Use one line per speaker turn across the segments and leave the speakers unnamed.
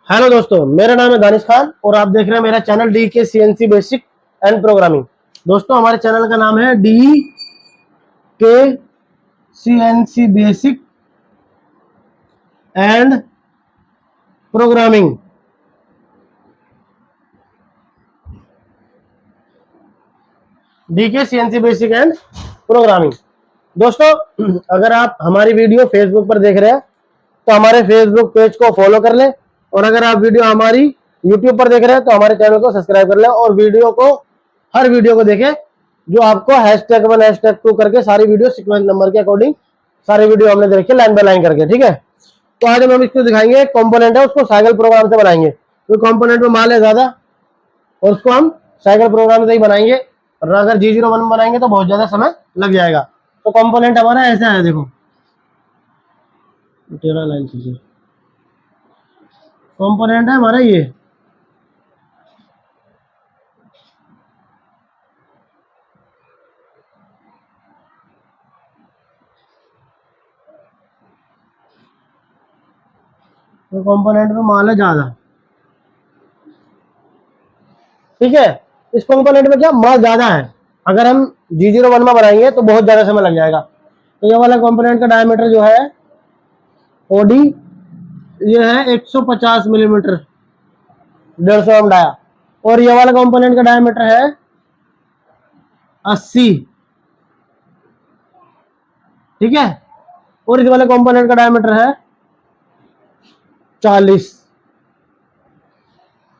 Hello दोस्तों, मेरा नाम है दानिश खान और आप देख रहे हैं मेरा चैनल डी के सीएनसी बेसिक एंड प्रोग्रामिंग। दोस्तों, हमारे चैनल का नाम है डी के CNC basic and programming. D के सीएनसी बेसिक एंड प्रोग्रामिंग। दोस्तों, अगर आप हमारी वीडियो फेसबुक पर देख रहे हैं तो हमारे फेसबुक पेज को फॉलो कर लें, और अगर आप वीडियो हमारी यूट्यूब पर देख रहे हैं तो हमारे चैनल को सब्सक्राइब कर लें और हर वीडियो को देखें जो आपको #1 #2 करके सारी वीडियो सीक्वेंस नंबर के अकॉर्डिंग सारी वीडियो हमने देखी लाइन बाय लाइन करके। ठीक है, तो आज हम इसको दिखाएंगे। कंपोनेंट है, उसको साइकिल प्रोग्राम से बनाएंगे। तो कंपोनेंट में माल है ज्यादा और उसको हम साइकिल प्रोग्राम से ही बनाएंगे, और अगर G01 बनाएंगे तो बहुत ज्यादा समय लग जाएगा। तो कंपोनेंट हमारा ऐसा है, देखो तेरा लाइन कीजिए। कंपोनेंट है हमारा ये, तो कंपोनेंट में माल है ज्यादा। ठीक है, इस कंपोनेंट में क्या माल ज्यादा है। अगर हम G01 में बनाएंगे तो बहुत ज्यादा समय लग जाएगा। तो ये वाला कंपोनेंट का डायमीटर जो है ओडी, ये है 150 मिलीमीटर, 150 एम डाया। और ये वाला कंपोनेंट का डायमीटर है 80। ठीक है, और इस वाले कंपोनेंट का डायमीटर है 40।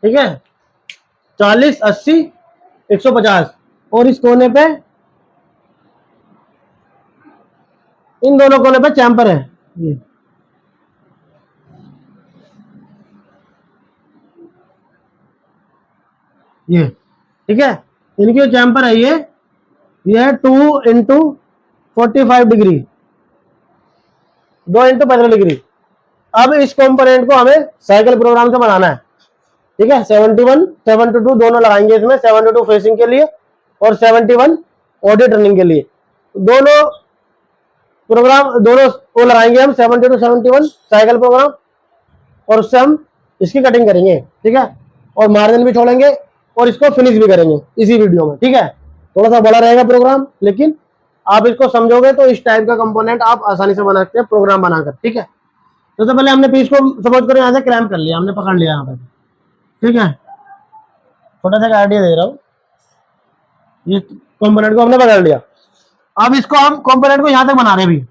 ठीक है, 40, 80, 150। और इस कोने पे, इन दोनों कोने पे चैम्पर है ये। ठीक है, इनकी जो चैम्पर है ये है 2 इंटू 45 डिग्री, 2 इंटू 45 डिग्री। अब इस कंपोनेंट को हमें साइकिल प्रोग्राम से बनाना है। ठीक है, 71, 72 दोनों लगाएंगे इसमें, 72 फेसिंग के लिए और 71 ऑडिट रनिंग के लिए। दोनों प्रोग्राम दोनों वो लगाएंगे हम, 72 71 साइकिल प्रोग्राम, और उससे हम इसकी कटिंग करेंगे। ठीक है, और मार्जिन भी छोड़ेंगे और इसको फिनिश भी करेंगे इसी वीडियो में। ठीक है, थोड़ा सा बड़ा रहेगा प्रोग्राम, लेकिन आप इसको समझोगे तो इस टाइप का कंपोनेंट आप आसानी से बना सकते हैं प्रोग्राम बनाकर। ठीक है, तो पहले हमने पीस को सपोज करो यहाँ से क्रैम्प कर लिया, हमने पकड़ लिया यहाँ पे। ठीक है, छोटा सा आइडिया दे रहा हूँ, ये कंपोनेंट को हमने पकड़ लिया। अब इसको हम कंपोनेंट को यहाँ तक बना रहे हैं, अभी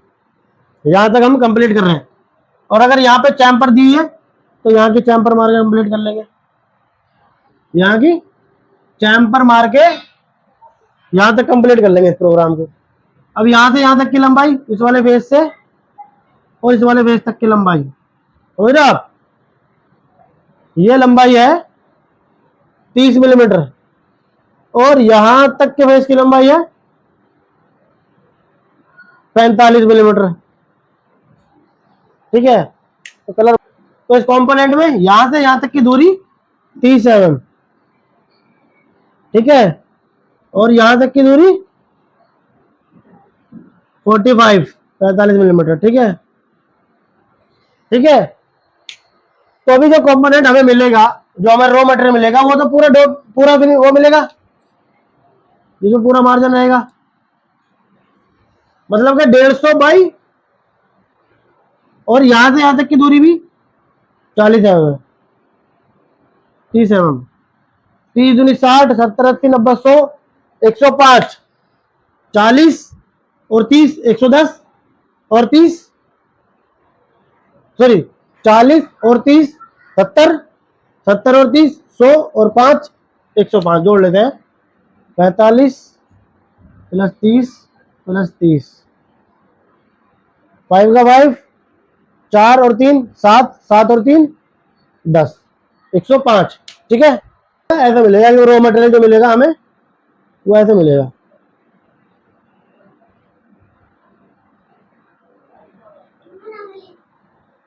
यहाँ तक हम कंप्लीट कर रहे हैं। और अगर यहाँ पे चैम्पर दी है तो यहाँ की चैम्पर मार के कंप्लीट कर लेंगे, यहाँ की चैम्पर मार के यहाँ तक कंप्लीट कर लेंगे इस प्रोग्राम को। अब यहाँ से यहाँ तक की लंबाई, इस वाले फेस से और इस वाले फेस तक की लंबाई, हो रहा आप, ये लंबाई है 30 मिलीमीटर, और यहां तक के फेस की लंबाई है 45 मिलीमीटर। ठीक है, तो कलर, तो इस कंपोनेंट में यहां से यहां तक की दूरी 30 mm। ठीक है, और यहां तक की दूरी 45 मिलीमीटर। ठीक है, ठीक है। तो अभी जो कंपोनेंट हमें मिलेगा, जो हमें रॉ मटेरियल मिलेगा, वो तो पूरा वो मिलेगा जिसमें पूरा मार्जिन रहेगा, मतलब कि 150 बाई, और यहां से यहां तक की दूरी भी 40 mm, 30 mm, 30 दूनी 60, 70, 80, 90, 100, 105, 40 और 30, 110 और 30, सॉरी 40 और 30, 70, 70 और 30, 100 और 5, 105 जोड़ लेते हैं। 45 प्लस 30 प्लस 30, 5 का 5, 4 और 3 7, 7 और 3 10, 105। ठीक है, ऐसा मिलेगा कि रॉ मटेरियल जो मिलेगा हमें वो ऐसे मिलेगा।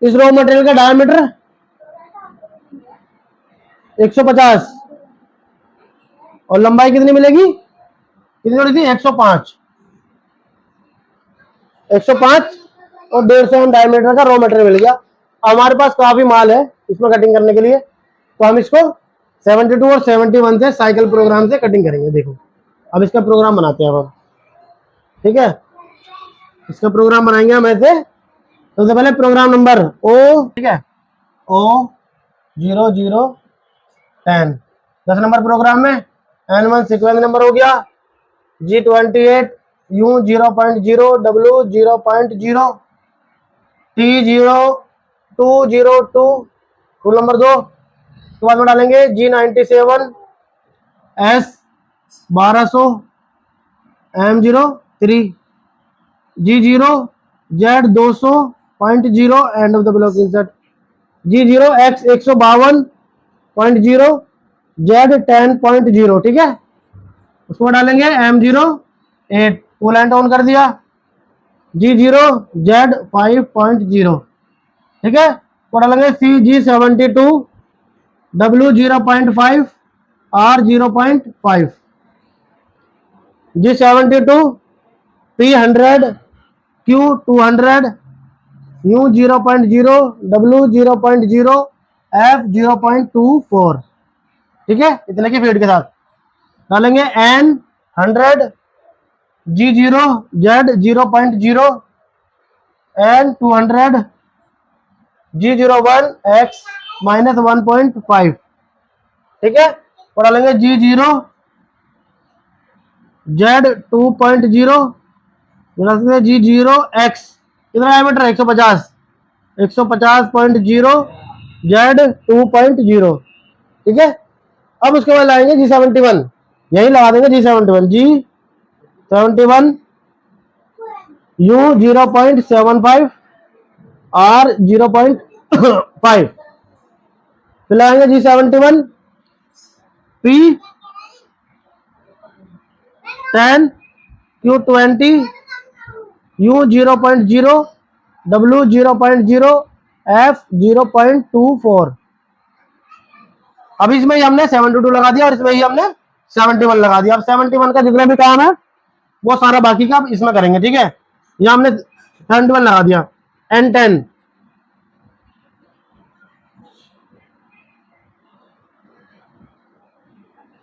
इस रॉ मटेरियल का डायमीटर 150 और लंबाई कितनी मिलेगी, कितनी थोड़ी थी, 105, 105 और 150 डायमीटर का रॉ मटेरियल मिल गया। हमारे पास काफी माल है इसमें कटिंग करने के लिए, तो हम इसको 72 और 71 से साइकिल प्रोग्राम से कटिंग करेंगे। देखो अब इसका प्रोग्राम बनाते हैं अब, ठीक है। इसका प्रोग्राम बनाएंगे हम ऐसे। सबसे पहले प्रोग्राम नंबर ओ, ठीक है, O0010, 10 नंबर प्रोग्राम में N1 सीक्वेंस नंबर हो गया, G28 U 0.0 W 0.0 T0202 rule number 2। उसके बाद में डालेंगे G97 S 1200 M03 G0 Z 200.0 end of the block insert, G0 X 152.0 Z 10.0, ठीक है। उसको डालेंगे M08 फुल एंड ऑन कर दिया, G0 Z 5.0, ठीक है। तो डालेंगे CG72 W 0.5 R 0.5 G72 P100 Q 200 U 0.0 W 0.0 F 0.24, ठीक है। इतने की फीड के साथ डालेंगे N100 G0 Z 0.0 N200 G01 X -1.5, ठीक है। और डालेंगे G0 Z 2.0, G0 X कितना डायमीटर है 150 150.0 Z 2.0, ठीक है। अब उसके बाद लाएंगे G71, यही लगा देंगे G71 U 0.75 R 0.5, फिर लगाएंगे G71 P10 Q20 U 0.0 W 0.0 F 0.24। अब इसमें ही हमने 72 लगा दिया और इसमें ही हमने 71 लगा दिया। अब 71 का जितना भी काम है वो सारा बाकी का अब इसमें करेंगे, ठीक है। यहां हमने 71 लगा दिया N10,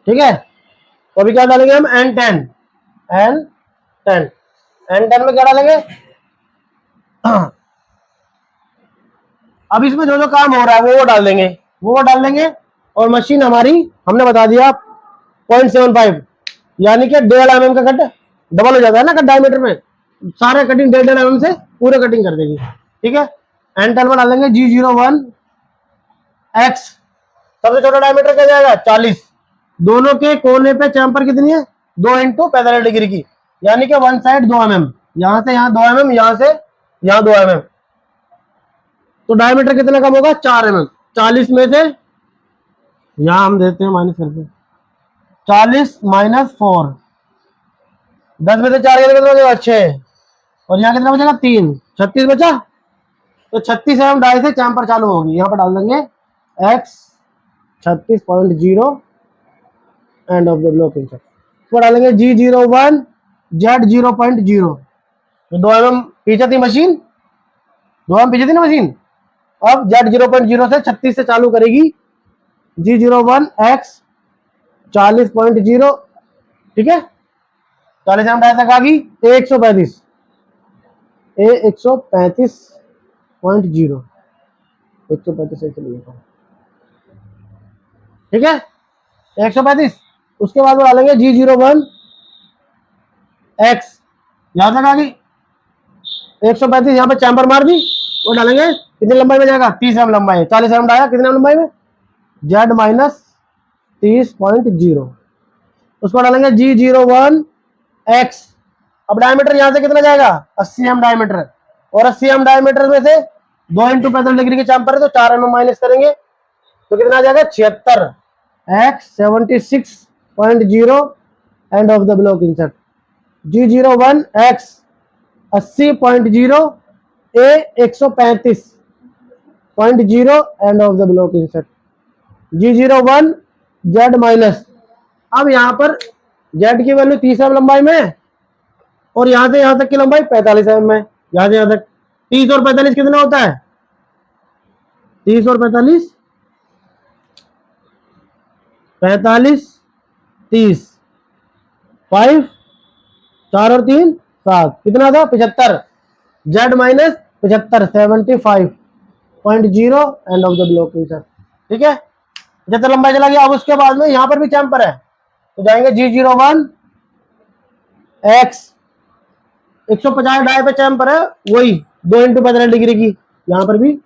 ठीक है। तो अभी क्या डालेंगे हम N10 में क्या डालेंगे अब इसमें जो जो काम हो रहा है वो डाल देंगे और मशीन हमारी हमने बता दिया 0.75 यानी कि 1.5 mm का कट डबल हो जाता है ना कट डायमीटर में, सारे कटिंग 1.5 mm से पूरे कटिंग कर देगी, ठीक है। N10 में डालेंगे G01 X, सबसे छोटा डायमीटर क्या जाएगा 40, दोनों के कोने पे चैम्पर कितनी है 2 × 45 डिग्री की, यानी कि वन साइड 2 mm, यहां से यहां 2 mm, यहां से यहां 2 mm, तो डायमीटर कितना कम होगा 4 mm। 40 में से यहां हम देते हैं माइनस करके 40 - 4, 10 में से 4 कितना बचेगा 6 और यहाँ कितना बचेगा 3, 36 बचा। तो 36 mm डाई से चैम्पर चालू होगी, यहाँ पर डाल देंगे X 36.0 end of the block insert, इसको डालेंगे G01 Z 0.0, 2 mm पीछे थी मशीन, 2 mm पीछे थी ना मशीन, अब Z 0.0 से 36 से चालू करेगी G01 X 40.0, ठीक है। 40 mm डाई तक आ गई A135 135.0 135 से चलिए, ठीक है 135। उसके बाद वो डालेंगे G01 X, यहां तक आ गई 135, यहाँ पे चैम्बर मार दी, वो डालेंगे कितनी लंबाई में जाएगा 30 mm लंबाई है, 40 mm डाला कितने लंबाई में Z -30.0, उसको डालेंगे G01 X। अब डायमीटर यहां से कितना जाएगा 80 mm डायमीटर, और 80 mm डायमीटर में से 2 × 45 डिग्री के चैम्पर है तो 4 mm माइनस करेंगे तो कितना आ जाएगा 76 X 76.0 end of the block insert, G01 X 80.0 A 135.0 end of the block insert, G01 Z minus. अब यहां पर Z की वैल्यू 30 mm लंबाई में और यहां से यहां तक की लंबाई 45 mm है, यहां से यहां तक 30 और 45 कितना होता है 30 और 45, 45, 30, 5, 4 और 3, 7, कितना था 75, Z minus 75, 75.0 end of the block sir. ठीक है, 75 लंबाई चला गया। अब उसके बाद में यहां पर भी चैम्पर है, तो जाएंगे G01 एक्स 150 डाई पे चैम्पर है, वही 2 इंटू 45 डिग्री की, यहां पर भी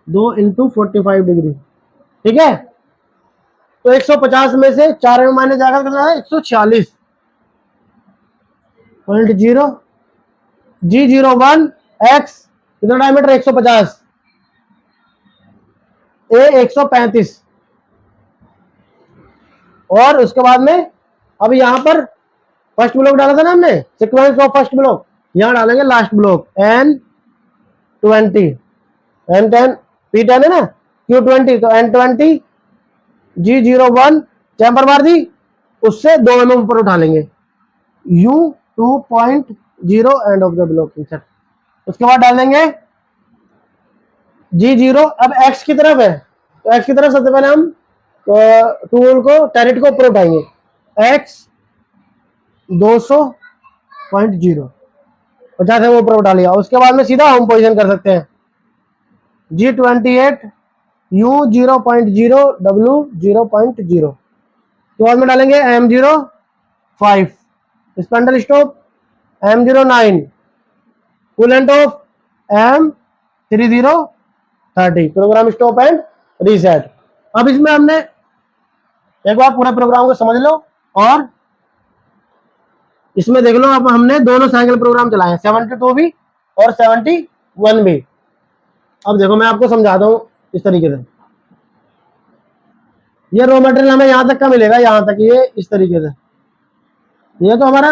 2 इंटू 45 डिग्री। ठीक है, तो 150 में से 4 में माइनस जाकर कितना है 146.0। G01 एक्स कितना डायमीटर 150, ए 135, और उसके बाद में अब यहां पर फर्स्ट ब्लॉक डाला था ना हमने, सीक्वेंस ऑफ फर्स्ट ब्लॉक, यहां डालेंगे last block N20, N10, P10 है ना, Q20, तो N20, G01 चैम्बर मार दी, उससे 2 mm ऊपर उठा लेंगे, U2.0 end of the block sir. उसके बाद डाल देंगे G0, अब X की तरफ है, तो X की तरफ सबसे पहले हम टूल को टैरेट को ऊपर उठाएंगे, X 200.0, 50 है वो ऊपर उठा लिया। उसके बाद में सीधा होम पोजीशन कर सकते हैं, G28 U 0.0 W 0.0, तो बाद में डालेंगे M05 spindle stop, M09 coolant off, M3030 program stop and reset. अब इसमें हमने एक बार पूरे प्रोग्राम को समझ लो, और इसमें देख लो, अब हमने दोनों साइकिल प्रोग्राम चलाए हैं, 72 भी और 71 भी। अब देखो मैं आपको समझाता हूं इस तरीके से, ये रॉ मटेरियल हमें यहां तक का मिलेगा, यहां तक, ये इस तरीके से, ये तो हमारा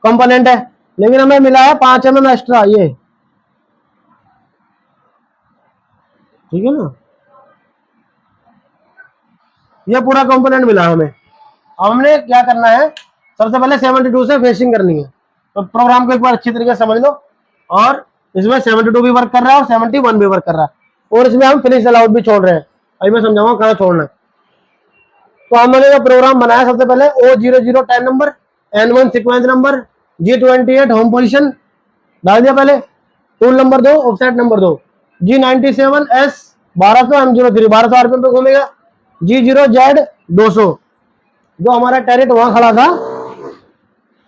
कंपोनेंट है, लेकिन हमें मिला है 5 mm एक्स्ट्रा, ये ठीक है ना, ये पूरा कंपोनेंट मिला हमें। अब हमने क्या करना है, सबसे पहले 72 से फेसिंग करनी है, तो प्रोग्राम को एक बार अच्छी तरीके से समझ लो, और इसमें 72 भी वर्क कर रहा है और 71 भी वर्क कर रहा है, और इसमें हम फिनिश अलाउट भी छोड़ रहे हैं, अभी मैं समझाऊंगा कहाँ छोड़ना है। तो हमने जो प्रोग्राम बनाया, सबसे पहले O00 10 number, N1 sequence number, G28 home position डाल दिया पहले, tool number 2 offset number 2, G97 S 1200 M03 1200 RPM पे घूमेगा, G0Z 200, जो हमारा टैरेट वहां खड़ा था,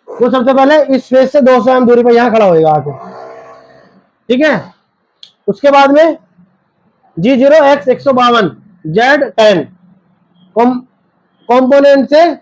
वो सबसे पहले इस फेस से 200 एम दूरी पर यहां खड़ा होएगा आके। ठीक है, उसके बाद में G0X 152 Z10 कंपोनेंट से